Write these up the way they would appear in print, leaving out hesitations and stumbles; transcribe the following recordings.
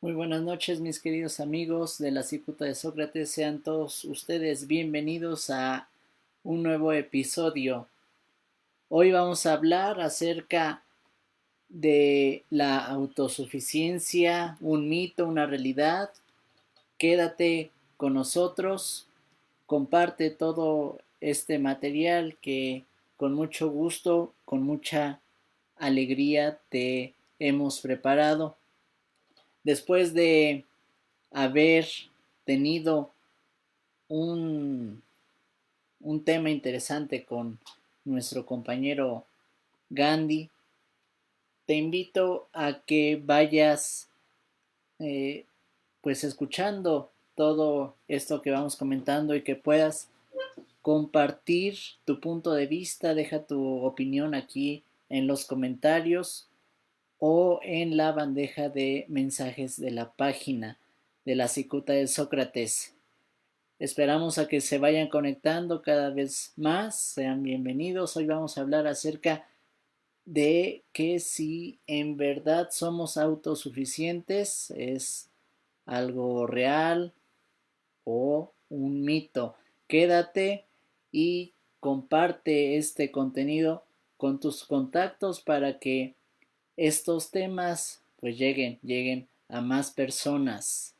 Muy buenas noches, mis queridos amigos de la Cicuta de Sócrates. Sean todos ustedes bienvenidos a un nuevo episodio. Hoy vamos a hablar acerca de la autosuficiencia, un mito, una realidad. Quédate con nosotros, comparte todo este material que con mucho gusto, con mucha alegría te hemos preparado. Después de haber tenido un, un tema interesante con nuestro compañero Gandhi, te invito a que vayas eh, pues escuchando todo esto que vamos comentando y que puedas compartir tu punto de vista, deja tu opinión aquí en los comentarios o en la bandeja de mensajes de la página de la Cicuta de Sócrates. Esperamos a que se vayan conectando cada vez más. Sean bienvenidos. Hoy vamos a hablar acerca de que si en verdad somos autosuficientes, es algo real o un mito. Quédate y comparte este contenido con tus contactos para que estos temas pues lleguen a más personas.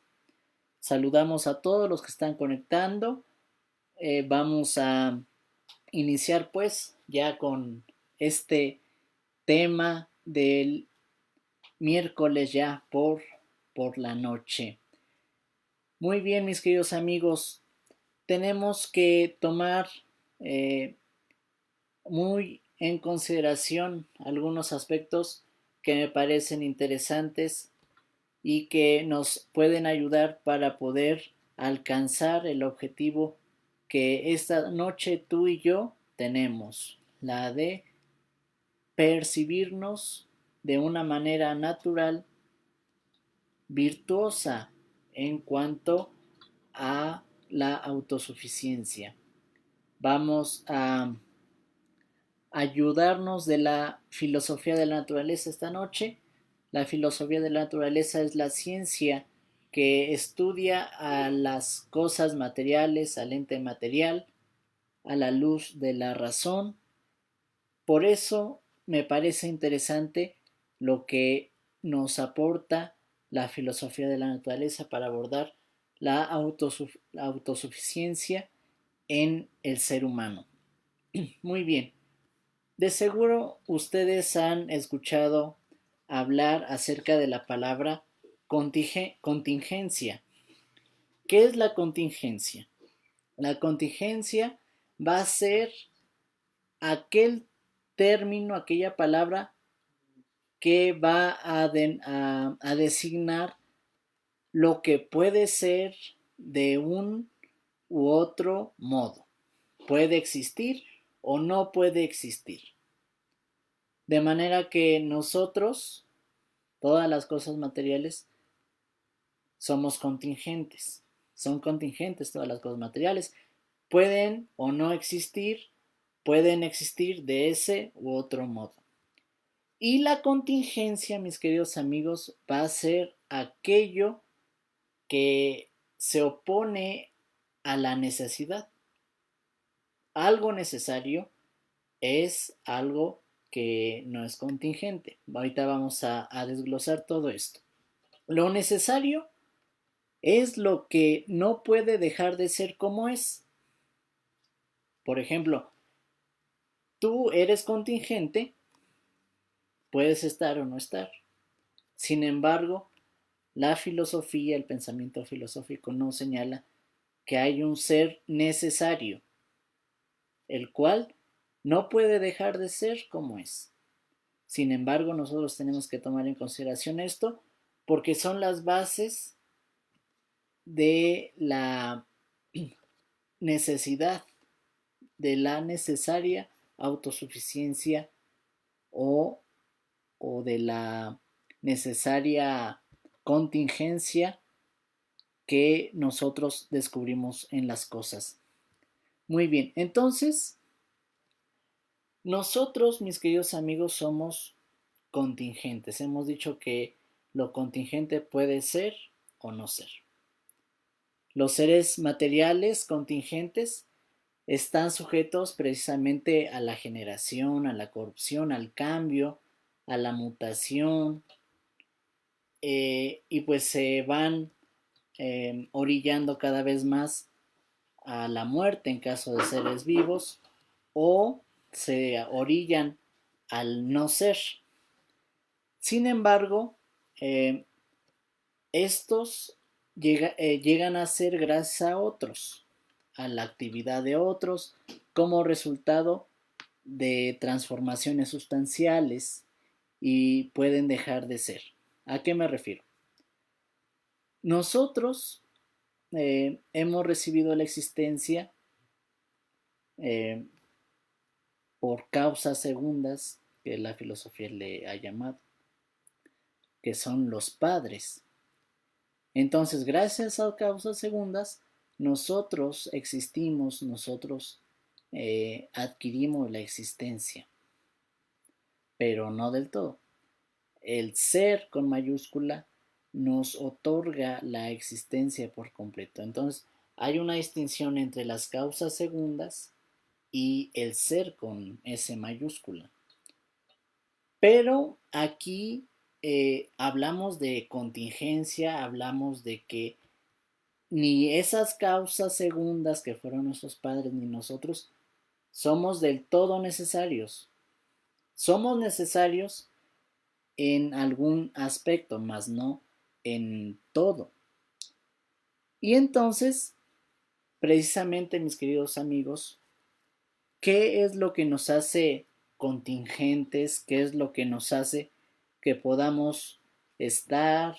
Saludamos a todos los que están conectando. Vamos a iniciar pues ya con este tema del miércoles ya por la noche. Muy bien, mis queridos amigos, tenemos que tomar eh, muy en consideración algunos aspectos que me parecen interesantes y que nos pueden ayudar para poder alcanzar el objetivo que esta noche tú y yo tenemos, la de percibirnos de una manera natural, virtuosa en cuanto a la autosuficiencia. Vamos a ayudarnos de la filosofía de la naturaleza esta noche. La filosofía de la naturaleza es la ciencia que estudia a las cosas materiales, al ente material, a la luz de la razón. Por eso me parece interesante lo que nos aporta la filosofía de la naturaleza para abordar la autosuficiencia en el ser humano. Muy bien, de seguro ustedes han escuchado hablar acerca de la palabra contingencia. ¿Qué es la contingencia? La contingencia va a ser aquel término, aquella palabra que va a designar lo que puede ser de un u otro modo. Puede existir o no puede existir. De manera que nosotros, todas las cosas materiales, somos contingentes. Son contingentes todas las cosas materiales. Pueden o no existir, pueden existir de ese u otro modo. Y la contingencia, mis queridos amigos, va a ser aquello que se opone a la necesidad. Algo necesario es algo que no es contingente. Ahorita vamos a desglosar todo esto. Lo necesario es lo que no puede dejar de ser como es. Por ejemplo, tú eres contingente, puedes estar o no estar. Sin embargo, la filosofía, el pensamiento filosófico nos señala que hay un ser necesario, el cual no puede dejar de ser como es. Sin embargo, nosotros tenemos que tomar en consideración esto porque son las bases de la necesidad, de la necesaria autosuficiencia o, o de la necesaria contingencia que nosotros descubrimos en las cosas. Muy bien, entonces, nosotros, mis queridos amigos, somos contingentes. Hemos dicho que lo contingente puede ser o no ser. Los seres materiales contingentes están sujetos precisamente a la generación, a la corrupción, al cambio, a la mutación, y pues se van orillando cada vez más a la muerte en caso de seres vivos, o se orillan al no ser. Sin embargo, estos llegan a ser gracias a otros, a la actividad de otros, como resultado de transformaciones sustanciales, y pueden dejar de ser. ¿A qué me refiero? Nosotros hemos recibido la existencia eh, por causas segundas, que la filosofía le ha llamado, que son los padres. Entonces, gracias a causas segundas, nosotros existimos, nosotros adquirimos la existencia, pero no del todo. El ser con mayúscula nos otorga la existencia por completo. Entonces, hay una distinción entre las causas segundas y el ser con S mayúscula. Pero aquí hablamos de contingencia, hablamos de que ni esas causas segundas que fueron nuestros padres ni nosotros somos del todo necesarios. Somos necesarios en algún aspecto, mas no en todo. Y entonces, precisamente, mis queridos amigos, ¿qué es lo que nos hace contingentes? ¿Qué es lo que nos hace que podamos estar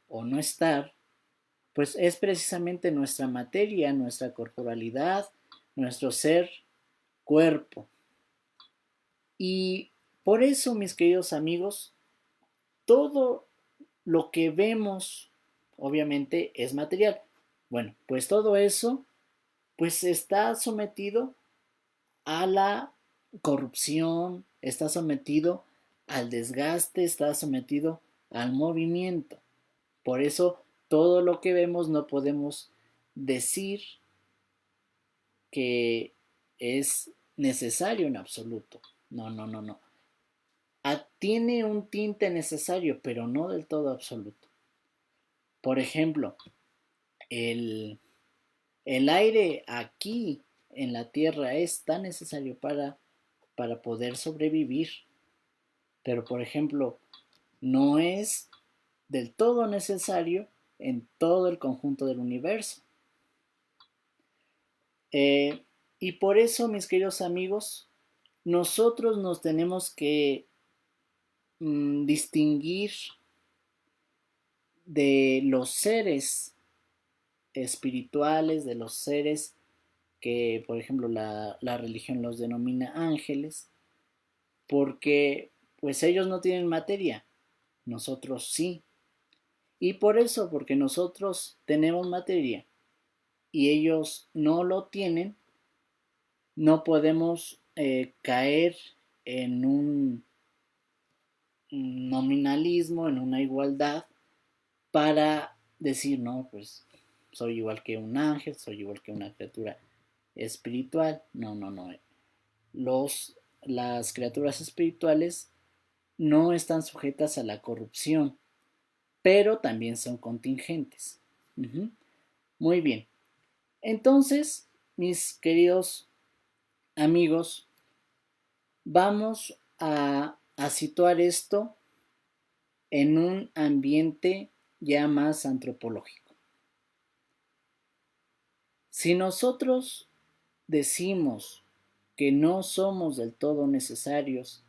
o no estar? Pues es precisamente nuestra materia, nuestra corporalidad, nuestro ser cuerpo. Y por eso, mis queridos amigos, todo lo que vemos obviamente es material. Bueno, pues todo eso pues está sometido a la corrupción, está sometido al desgaste, está sometido al movimiento. Por eso todo lo que vemos no podemos decir que es necesario en absoluto. No, no, no, no. Tiene un tinte necesario, pero no del todo absoluto. Por ejemplo, el, el aire aquí en la Tierra es tan necesario para poder sobrevivir, pero por ejemplo, no es del todo necesario en todo el conjunto del universo. Y por eso, mis queridos amigos, nosotros nos tenemos que distinguir de los seres espirituales, de los seres que, por ejemplo, la religión los denomina ángeles, porque pues ellos no tienen materia, nosotros sí. Y por eso, porque nosotros tenemos materia y ellos no lo tienen, no podemos caer en un nominalismo, en una igualdad, para decir, no, pues soy igual que un ángel, soy igual que una criatura espiritual. No, no, no. Las criaturas espirituales no están sujetas a la corrupción, pero también son contingentes. Uh-huh. Muy bien. Entonces, mis queridos amigos, vamos a situar esto en un ambiente ya más antropológico. Si nosotros decimos que no somos del todo necesarios,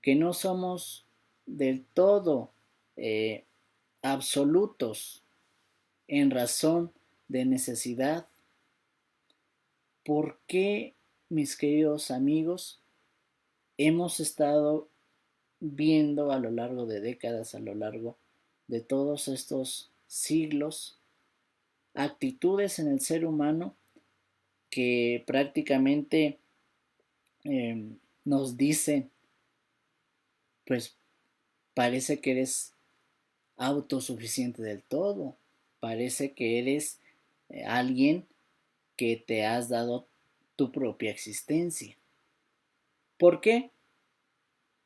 que no somos del todo absolutos en razón de necesidad, ¿por qué, mis queridos amigos, hemos estado viendo a lo largo de décadas, a lo largo de todos estos siglos, actitudes en el ser humano que prácticamente nos dicen, pues parece que eres autosuficiente del todo. Parece que eres alguien que te has dado tu propia existencia. ¿Por qué?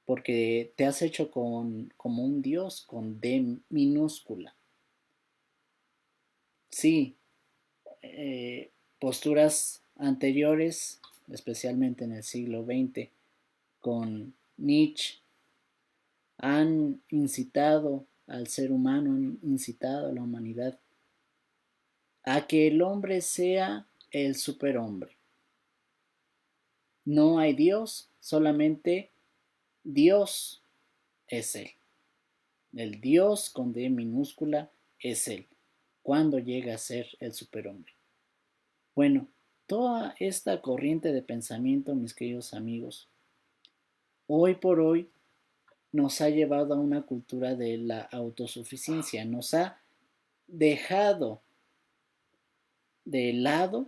Porque te has hecho como un Dios con D minúscula. Sí, posturas anteriores, especialmente en el siglo XX, con Nietzsche, han incitado al ser humano, han incitado a la humanidad a que el hombre sea el superhombre. No hay Dios, solamente Dios es Él. El Dios con D minúscula es Él, cuando llega a ser el superhombre. Bueno, toda esta corriente de pensamiento, mis queridos amigos, hoy por hoy nos ha llevado a una cultura de la autosuficiencia, nos ha dejado de lado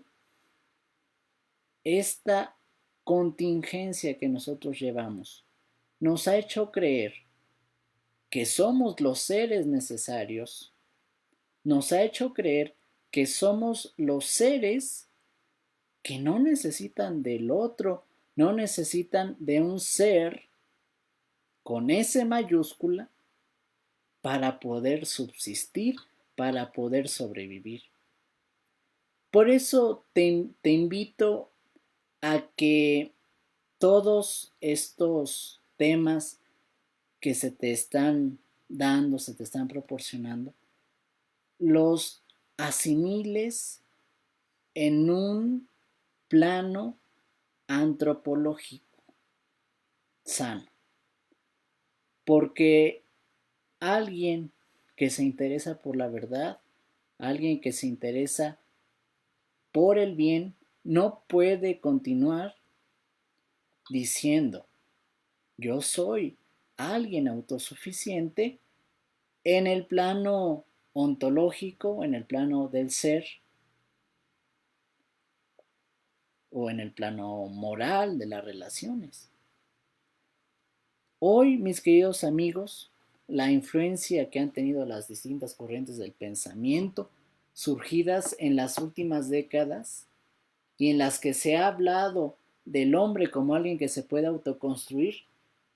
esta contingencia que nosotros llevamos. Nos ha hecho creer que somos los seres necesarios, nos ha hecho creer que somos los seres que no necesitan del otro, no necesitan de un ser con S mayúscula para poder subsistir, para poder sobrevivir. Por eso te invito a que todos estos temas que se te están dando, se te están proporcionando, los asimiles en un plano antropológico sano. Porque alguien que se interesa por la verdad, alguien que se interesa por el bien, no puede continuar diciendo, yo soy alguien autosuficiente en el plano ontológico, en el plano del ser, o en el plano moral de las relaciones. Hoy, mis queridos amigos, la influencia que han tenido las distintas corrientes del pensamiento surgidas en las últimas décadas y en las que se ha hablado del hombre como alguien que se puede autoconstruir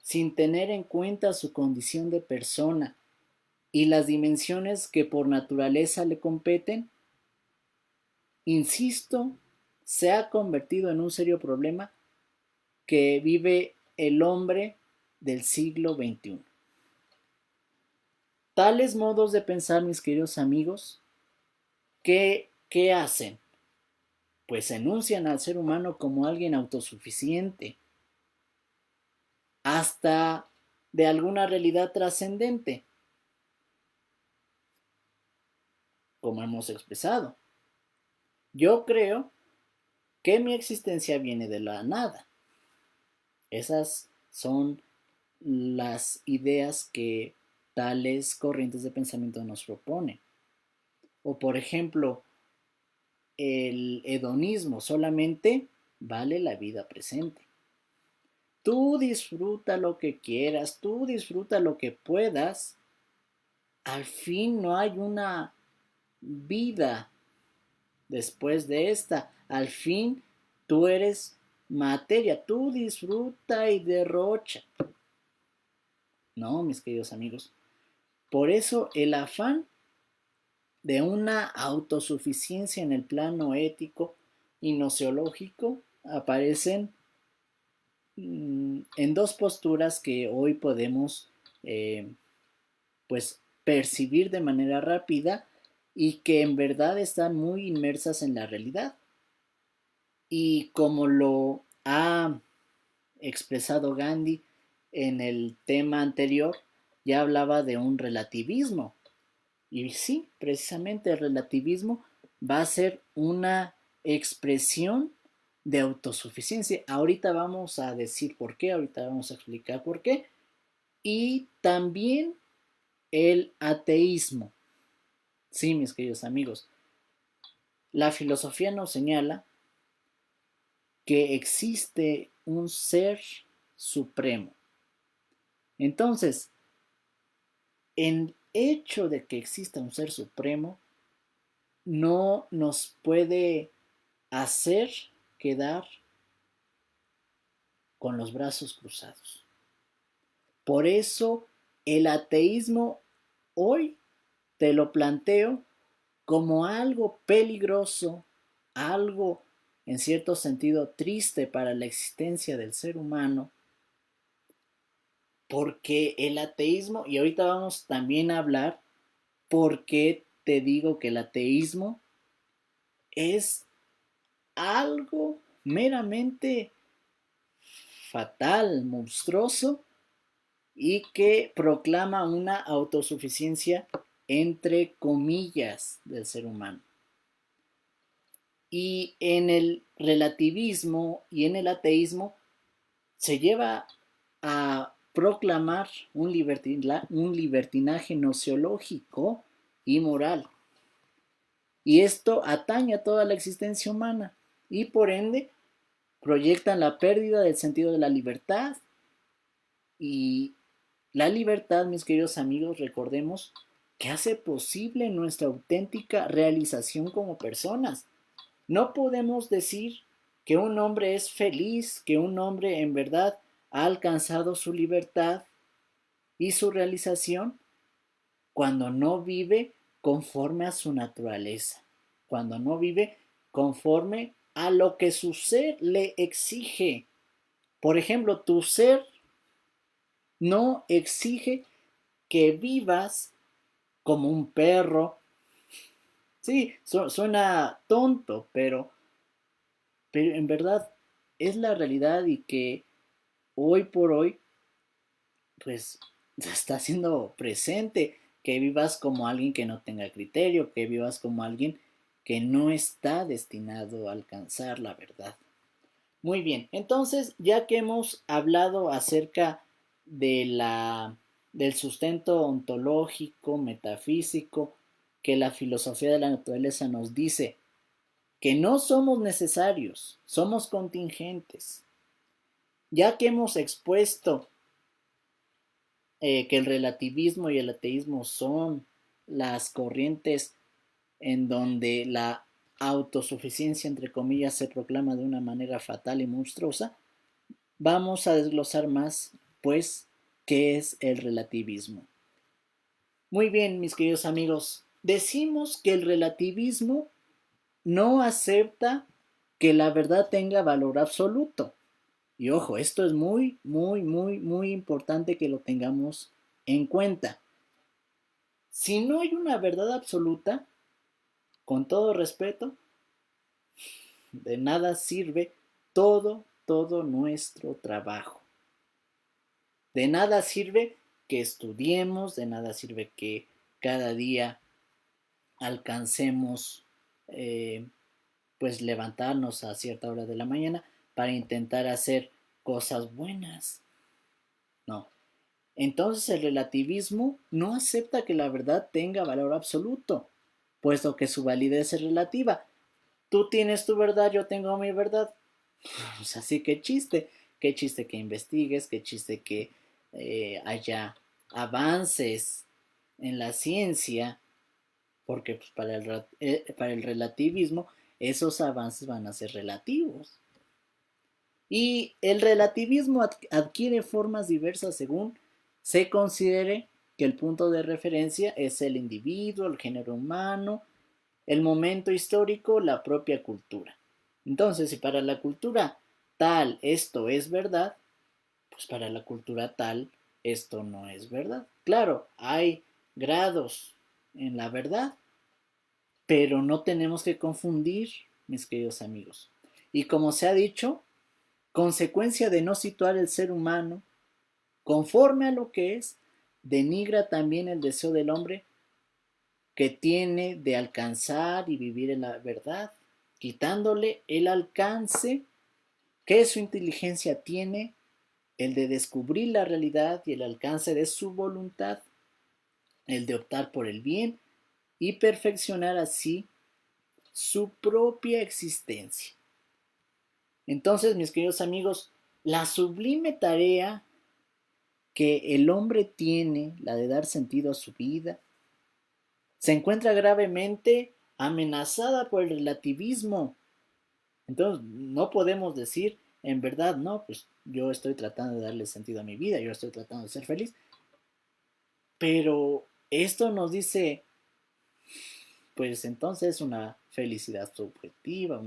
sin tener en cuenta su condición de persona y las dimensiones que por naturaleza le competen, insisto, se ha convertido en un serio problema que vive el hombre del siglo XXI. Tales modos de pensar, mis queridos amigos, ¿qué hacen? Pues enuncian al ser humano como alguien autosuficiente, hasta de alguna realidad trascendente, como hemos expresado. Yo creo que mi existencia viene de la nada. Esas son las ideas que tales corrientes de pensamiento nos proponen. O por ejemplo, el hedonismo solamente vale la vida presente. Tú disfruta lo que quieras, tú disfruta lo que puedas. Al fin no hay una vida después de esta. Al fin tú eres materia, tú disfruta y derrocha. No, mis queridos amigos. Por eso el afán de una autosuficiencia en el plano ético y noceológico aparecen en dos posturas que hoy podemos pues percibir de manera rápida y que en verdad están muy inmersas en la realidad. Y como lo ha expresado Gandhi en el tema anterior, ya hablaba de un relativismo. Y sí, precisamente el relativismo va a ser una expresión de autosuficiencia. Ahorita vamos a decir por qué, ahorita vamos a explicar por qué. Y también el ateísmo. Sí, mis queridos amigos, la filosofía nos señala que existe un ser supremo. Entonces, en hecho de que exista un ser supremo no nos puede hacer quedar con los brazos cruzados. Por eso el ateísmo hoy te lo planteo como algo peligroso, algo en cierto sentido triste para la existencia del ser humano, porque el ateísmo, y ahorita vamos también a hablar por qué te digo que el ateísmo es algo meramente fatal, monstruoso, y que proclama una autosuficiencia entre comillas del ser humano. Y en el relativismo y en el ateísmo se lleva a proclamar un libertinaje nociológico y moral. Y esto atañe a toda la existencia humana y por ende proyectan la pérdida del sentido de la libertad. Y la libertad, mis queridos amigos, recordemos que hace posible nuestra auténtica realización como personas. No podemos decir que un hombre es feliz, que un hombre en verdad ha alcanzado su libertad y su realización cuando no vive conforme a su naturaleza, cuando no vive conforme a lo que su ser le exige. Por ejemplo, tu ser no exige que vivas como un perro. Sí, suena tonto, pero en verdad es la realidad y que hoy por hoy pues está siendo presente, que vivas como alguien que no tenga criterio, que vivas como alguien que no está destinado a alcanzar la verdad. Muy bien, entonces ya que hemos hablado acerca de del sustento ontológico, metafísico, que la filosofía de la naturaleza nos dice que no somos necesarios, somos contingentes. Ya que hemos expuesto que el relativismo y el ateísmo son las corrientes en donde la autosuficiencia, entre comillas, se proclama de una manera fatal y monstruosa, vamos a desglosar más, pues, qué es el relativismo. Muy bien, mis queridos amigos, decimos que el relativismo no acepta que la verdad tenga valor absoluto. Y ojo, esto es muy, muy, muy, muy importante que lo tengamos en cuenta. Si no hay una verdad absoluta, con todo respeto, de nada sirve todo nuestro trabajo. De nada sirve que estudiemos, de nada sirve que cada día alcancemos pues levantarnos a cierta hora de la mañana para intentar hacer cosas buenas. No. Entonces el relativismo no acepta que la verdad tenga valor absoluto, puesto que su validez es relativa. Tú tienes tu verdad, yo tengo mi verdad. Pues así que qué chiste que investigues, qué chiste que haya avances en la ciencia, porque pues, para el relativismo esos avances van a ser relativos. Y el relativismo adquiere formas diversas según se considere que el punto de referencia es el individuo, el género humano, el momento histórico, la propia cultura. Entonces, si para la cultura tal esto es verdad, pues para la cultura tal esto no es verdad. Claro, hay grados en la verdad, pero no tenemos que confundir, mis queridos amigos. Y como se ha dicho, consecuencia de no situar el ser humano conforme a lo que es, denigra también el deseo del hombre que tiene de alcanzar y vivir en la verdad, quitándole el alcance que su inteligencia tiene, el de descubrir la realidad y el alcance de su voluntad, el de optar por el bien y perfeccionar así su propia existencia. Entonces, mis queridos amigos, la sublime tarea que el hombre tiene, la de dar sentido a su vida, se encuentra gravemente amenazada por el relativismo. Entonces, no podemos decir, en verdad, no, pues yo estoy tratando de darle sentido a mi vida, yo estoy tratando de ser feliz, pero esto nos dice, pues entonces una felicidad subjetiva,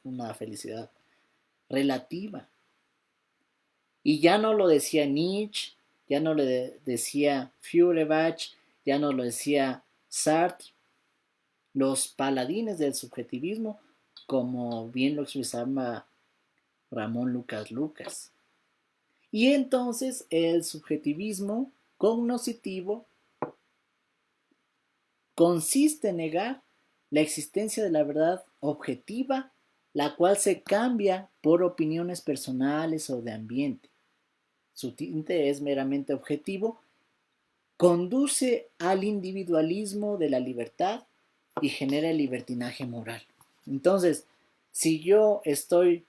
una felicidad relativa. Y ya no lo decía Nietzsche, ya no lo decía Feuerbach, ya no lo decía Sartre, los paladines del subjetivismo, como bien lo expresaba Ramón Lucas Lucas. Y entonces el subjetivismo cognoscitivo consiste en negar la existencia de la verdad objetiva, la cual se cambia por opiniones personales o de ambiente. Su tinte es meramente objetivo, conduce al individualismo de la libertad y genera el libertinaje moral. Entonces, si yo estoy,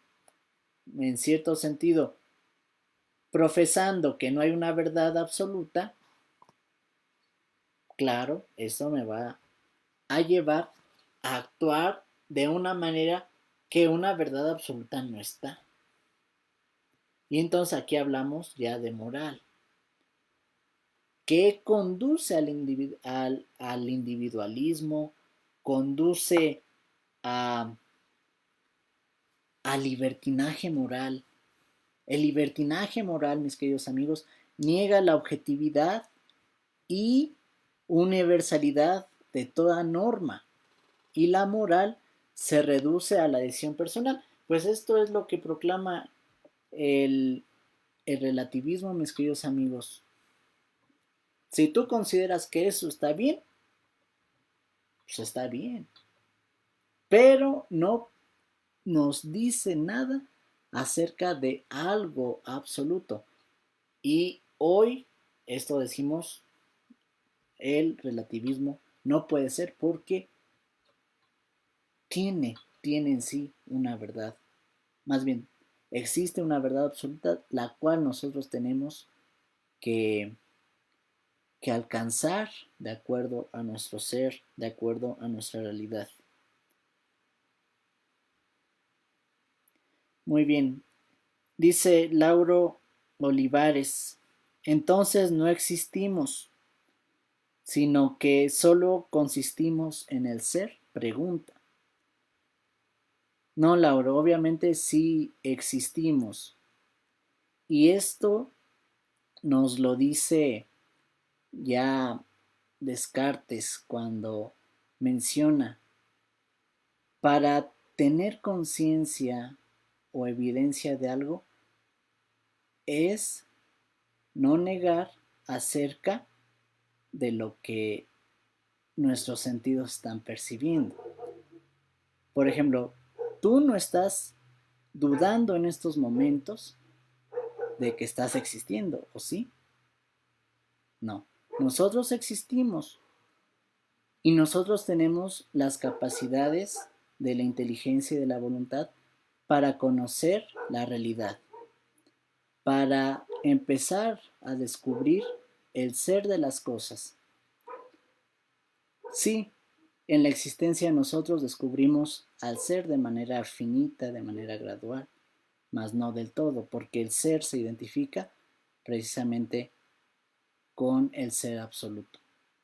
en cierto sentido, profesando que no hay una verdad absoluta, claro, eso me va a llevar a actuar de una manera que una verdad absoluta no está. Y entonces aquí hablamos ya de moral. ¿Qué conduce al individualismo? Conduce a, al libertinaje moral. El libertinaje moral, mis queridos amigos, niega la objetividad y universalidad de toda norma, y la moral se reduce a la decisión personal. Pues esto es lo que proclama el, el relativismo, mis queridos amigos. Si tú consideras que eso está bien, pues está bien, pero no nos dice nada acerca de algo absoluto. Y hoy, esto decimos, el relativismo no puede ser porque tiene en sí una verdad. Más bien, existe una verdad absoluta la cual nosotros tenemos que, que alcanzar de acuerdo a nuestro ser, de acuerdo a nuestra realidad. Muy bien, dice Lauro Olivares, entonces no existimos, sino que solo consistimos en el ser, pregunta. No, Lauro, obviamente sí existimos. Y esto nos lo dice ya Descartes cuando menciona, para tener conciencia o evidencia de algo, es no negar acerca de lo que nuestros sentidos están percibiendo. Por ejemplo, tú no estás dudando en estos momentos de que estás existiendo, ¿o sí? No. Nosotros existimos y nosotros tenemos las capacidades de la inteligencia y de la voluntad para conocer la realidad, para empezar a descubrir el ser de las cosas. Sí, en la existencia nosotros descubrimos al ser de manera finita, de manera gradual, mas no del todo, porque el ser se identifica precisamente con el ser absoluto.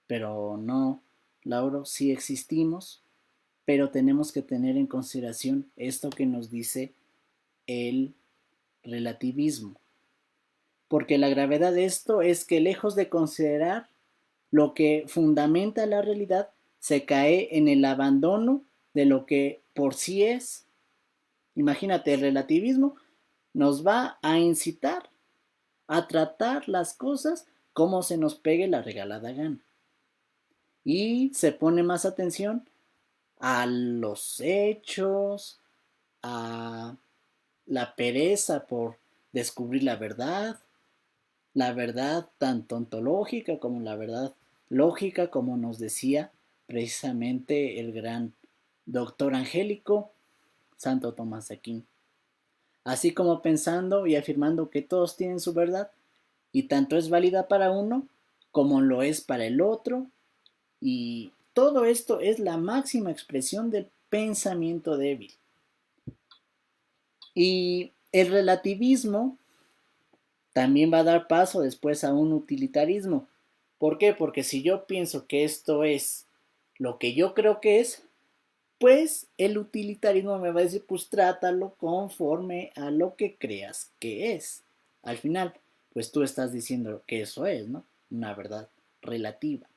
Pero no, Lauro, sí existimos, pero tenemos que tener en consideración esto que nos dice el relativismo. Porque la gravedad de esto es que lejos de considerar lo que fundamenta la realidad, se cae en el abandono de lo que por sí es. Imagínate, el relativismo nos va a incitar a tratar las cosas como se nos pegue la regalada gana. Y se pone más atención a los hechos, a la pereza por descubrir la verdad tanto ontológica como la verdad lógica, como nos decía precisamente el gran doctor angélico Santo Tomás de Aquino. Así como pensando y afirmando que todos tienen su verdad, y tanto es válida para uno como lo es para el otro, y todo esto es la máxima expresión del pensamiento débil. Y el relativismo también va a dar paso después a un utilitarismo. ¿Por qué? Porque si yo pienso que esto es lo que yo creo que es, pues el utilitarismo me va a decir, pues trátalo conforme a lo que creas que es. Al final, pues tú estás diciendo que eso es, ¿no? Una verdad relativa.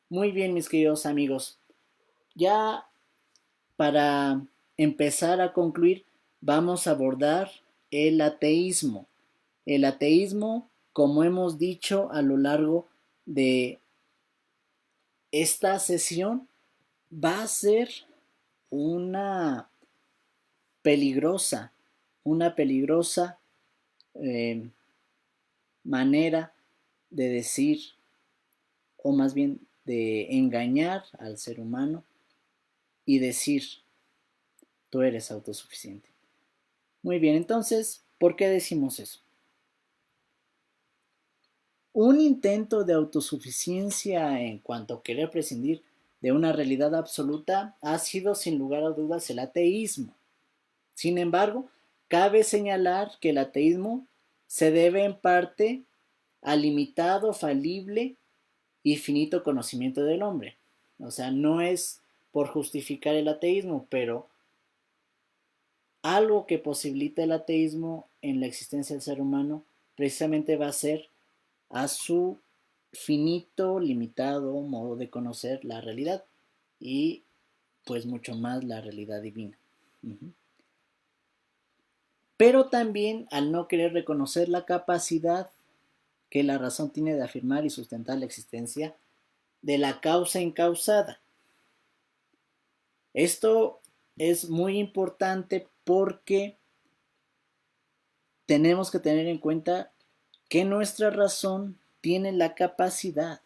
Muy bien, mis queridos amigos. Ya para empezar a concluir, vamos a abordar el ateísmo. El ateísmo, como hemos dicho a lo largo de esta sesión, va a ser una peligrosa, una peligrosa eh, manera de decir, o más bien de engañar al ser humano y decir, tú eres autosuficiente. Muy bien, entonces, ¿por qué decimos eso? Un intento de autosuficiencia en cuanto a querer prescindir de una realidad absoluta ha sido sin lugar a dudas el ateísmo. Sin embargo, cabe señalar que el ateísmo se debe en parte al limitado, falible y finito conocimiento del hombre. O sea, no es por justificar el ateísmo, pero algo que posibilita el ateísmo en la existencia del ser humano precisamente va a ser a su finito, limitado modo de conocer la realidad y pues mucho más la realidad divina. Pero también al no querer reconocer la capacidad que la razón tiene de afirmar y sustentar la existencia de la causa incausada. Esto es muy importante porque tenemos que tener en cuenta que nuestra razón tiene la capacidad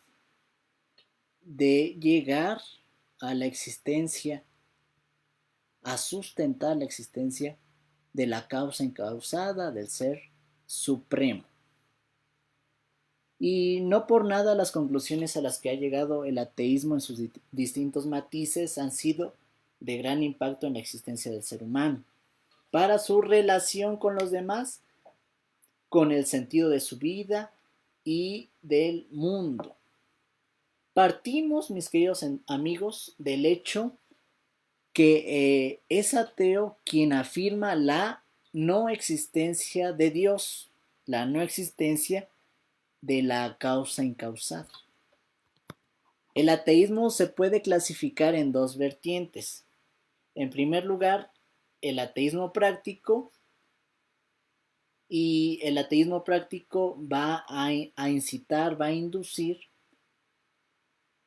de llegar a la existencia, a sustentar la existencia de la causa incausada del ser supremo. Y no por nada las conclusiones a las que ha llegado el ateísmo en sus distintos matices han sido de gran impacto en la existencia del ser humano, para su relación con los demás, con el sentido de su vida y del mundo. Partimos, mis queridos amigos, del hecho que es ateo quien afirma la no existencia de Dios, la no existencia de la causa incausada. El ateísmo se puede clasificar en dos vertientes. En primer lugar, el ateísmo práctico, y el ateísmo práctico va a incitar, va a inducir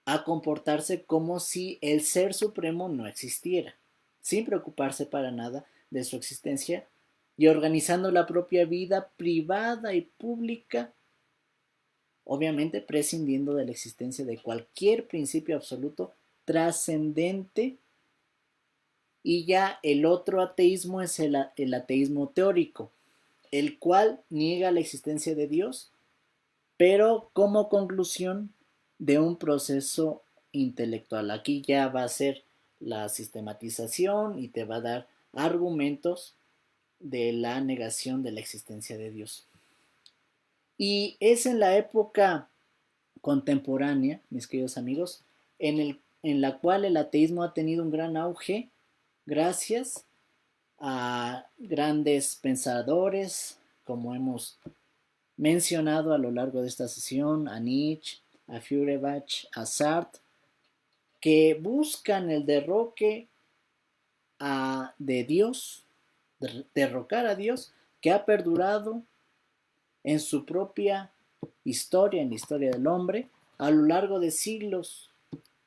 a comportarse como si el ser supremo no existiera, sin preocuparse para nada de su existencia y organizando la propia vida privada y pública, obviamente prescindiendo de la existencia de cualquier principio absoluto trascendente. Y ya el otro ateísmo es el ateísmo teórico, el cual niega la existencia de Dios, pero como conclusión de un proceso intelectual. Aquí ya va a ser la sistematización y te va a dar argumentos de la negación de la existencia de Dios. Y es en la época contemporánea, mis queridos amigos, en la cual el ateísmo ha tenido un gran auge gracias a grandes pensadores, como hemos mencionado a lo largo de esta sesión, a Nietzsche, a Feuerbach, a Sartre, que buscan el derroque de Dios, derrocar a Dios, que ha perdurado en su propia historia, en la historia del hombre, a lo largo de siglos,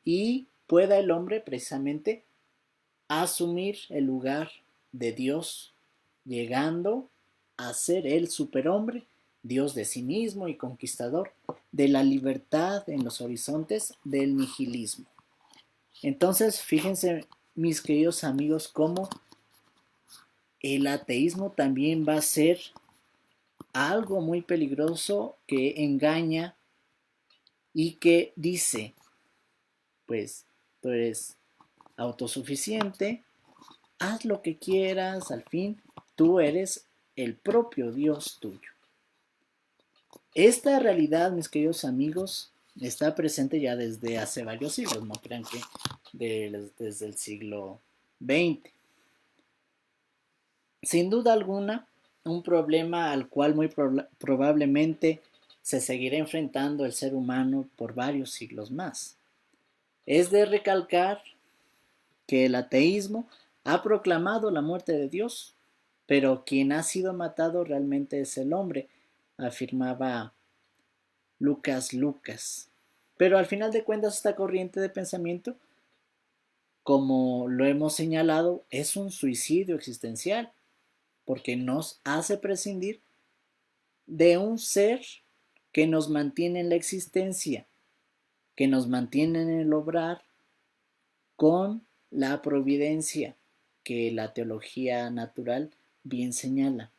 y pueda el hombre precisamente asumir el lugar de Dios, llegando a ser el superhombre, Dios de sí mismo y conquistador de la libertad en los horizontes del nihilismo. Entonces, fíjense, mis queridos amigos, cómo el ateísmo también va a ser algo muy peligroso que engaña y que dice, pues tú eres autosuficiente, haz lo que quieras, al fin tú eres el propio Dios tuyo. Esta realidad, mis queridos amigos, está presente ya desde hace varios siglos, no crean que desde el siglo XX. Sin duda alguna, un problema al cual muy probablemente se seguirá enfrentando el ser humano por varios siglos más. Es de recalcar que el ateísmo ha proclamado la muerte de Dios, pero quien ha sido matado realmente es el hombre, afirmaba Lucas. Pero al final de cuentas esta corriente de pensamiento, como lo hemos señalado, es un suicidio existencial, porque nos hace prescindir de un ser que nos mantiene en la existencia, que nos mantiene en el obrar con la providencia que la teología natural bien señala.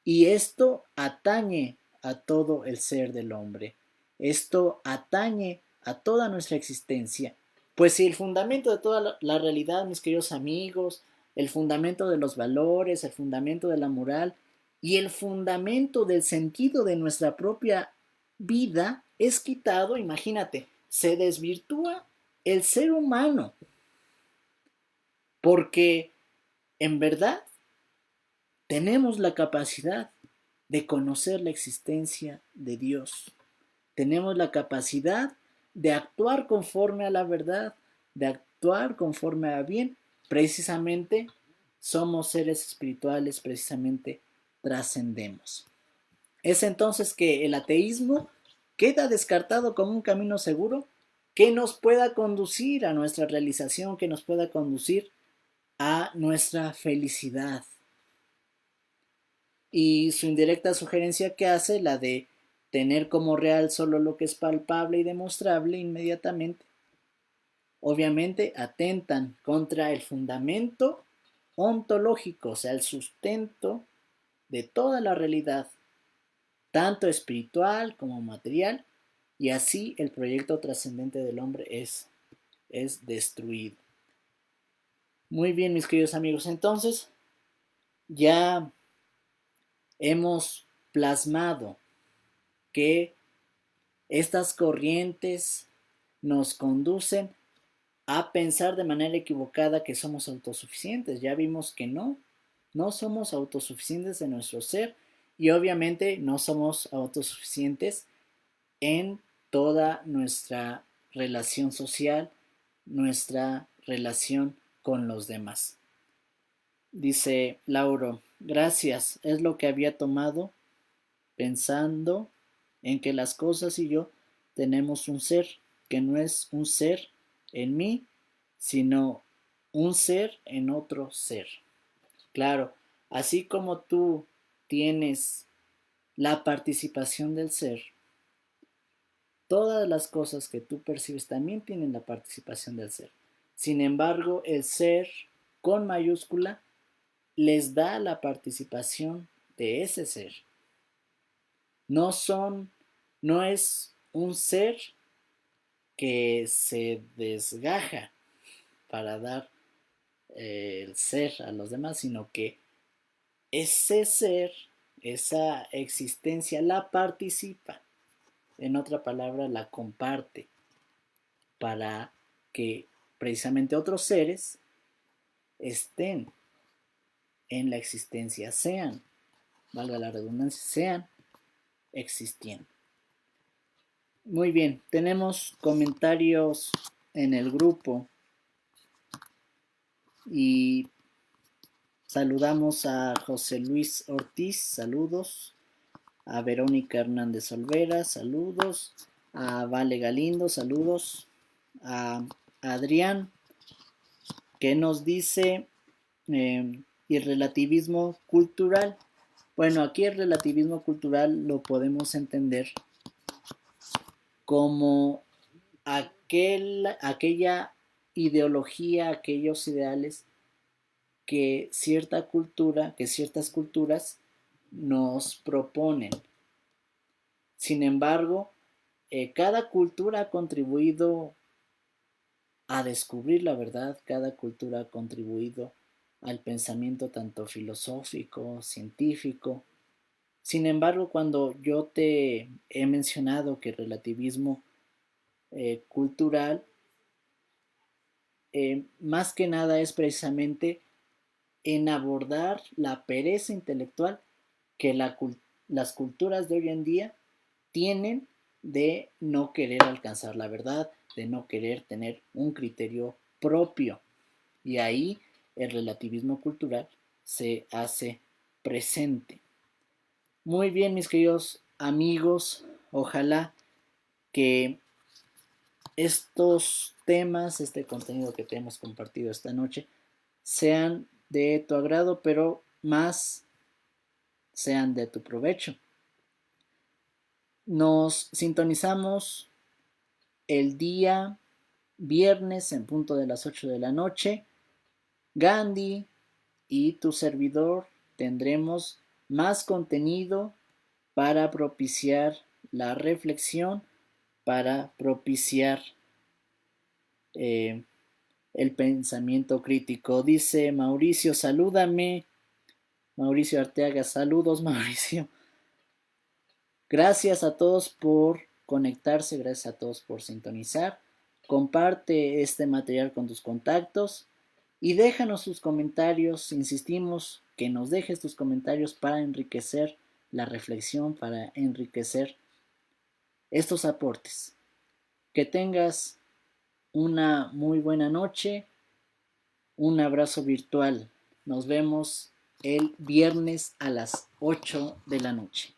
Y esto atañe a todo el ser del hombre. Esto atañe a toda nuestra existencia. Pues si el fundamento de toda la realidad, mis queridos amigos, el fundamento de los valores, el fundamento de la moral y el fundamento del sentido de nuestra propia vida es quitado, imagínate, se desvirtúa el ser humano. Porque en verdad tenemos la capacidad de conocer la existencia de Dios. Tenemos la capacidad de actuar conforme a la verdad, de actuar conforme a bien. Precisamente somos seres espirituales, precisamente trascendemos. Es entonces que el ateísmo queda descartado como un camino seguro que nos pueda conducir a nuestra realización, que nos pueda conducir a nuestra felicidad. Y su indirecta sugerencia que hace, la de tener como real solo lo que es palpable y demostrable inmediatamente, obviamente atentan contra el fundamento ontológico, o sea, el sustento de toda la realidad, tanto espiritual como material, y así el proyecto trascendente del hombre es destruido. Muy bien, mis queridos amigos, entonces ya hemos plasmado que estas corrientes nos conducen a pensar de manera equivocada que somos autosuficientes. Ya vimos que no somos autosuficientes en nuestro ser y obviamente no somos autosuficientes en toda nuestra relación social, nuestra relación con los demás. Dice Lauro, gracias, es lo que había tomado pensando en que las cosas y yo tenemos un ser, que no es un ser en mí, sino un ser en otro ser. Claro, así como tú tienes la participación del ser, todas las cosas que tú percibes también tienen la participación del ser. Sin embargo, el ser con mayúscula les da la participación de ese ser. No es un ser que se desgaja para dar el ser a los demás, sino que ese ser, esa existencia la participa. En otra palabra, la comparte para que precisamente otros seres estén en la existencia, sean, valga la redundancia, sean existiendo. Muy bien, tenemos comentarios en el grupo y saludamos a José Luis Ortiz, saludos, a Verónica Hernández Olvera, saludos, a Vale Galindo, saludos, a Adrián, que nos dice y relativismo cultural. Bueno, aquí el relativismo cultural lo podemos entender como aquella ideología, aquellos ideales que ciertas culturas nos proponen. Sin embargo, cada cultura ha contribuido a descubrir la verdad, cada cultura ha contribuido al pensamiento tanto filosófico, científico. Sin embargo, cuando yo te he mencionado que el relativismo cultural, más que nada es precisamente en abordar la pereza intelectual que las culturas de hoy en día tienen de no querer alcanzar la verdad, de no querer tener un criterio propio. Y ahí el relativismo cultural se hace presente. Muy bien, mis queridos amigos, ojalá que estos temas, este contenido que te hemos compartido esta noche, sean de tu agrado, pero más sean de tu provecho. Nos sintonizamos el día viernes en punto de las 8 de la noche. Gandhi y tu servidor tendremos más contenido para propiciar la reflexión, para propiciar el pensamiento crítico. Dice Mauricio, salúdame. Mauricio Arteaga, saludos Mauricio. Gracias a todos por conectarse, gracias a todos por sintonizar. Comparte este material con tus contactos y déjanos tus comentarios. Insistimos que nos dejes tus comentarios para enriquecer la reflexión, para enriquecer estos aportes. Que tengas una muy buena noche. Un abrazo virtual. Nos vemos el viernes a las 8 de la noche.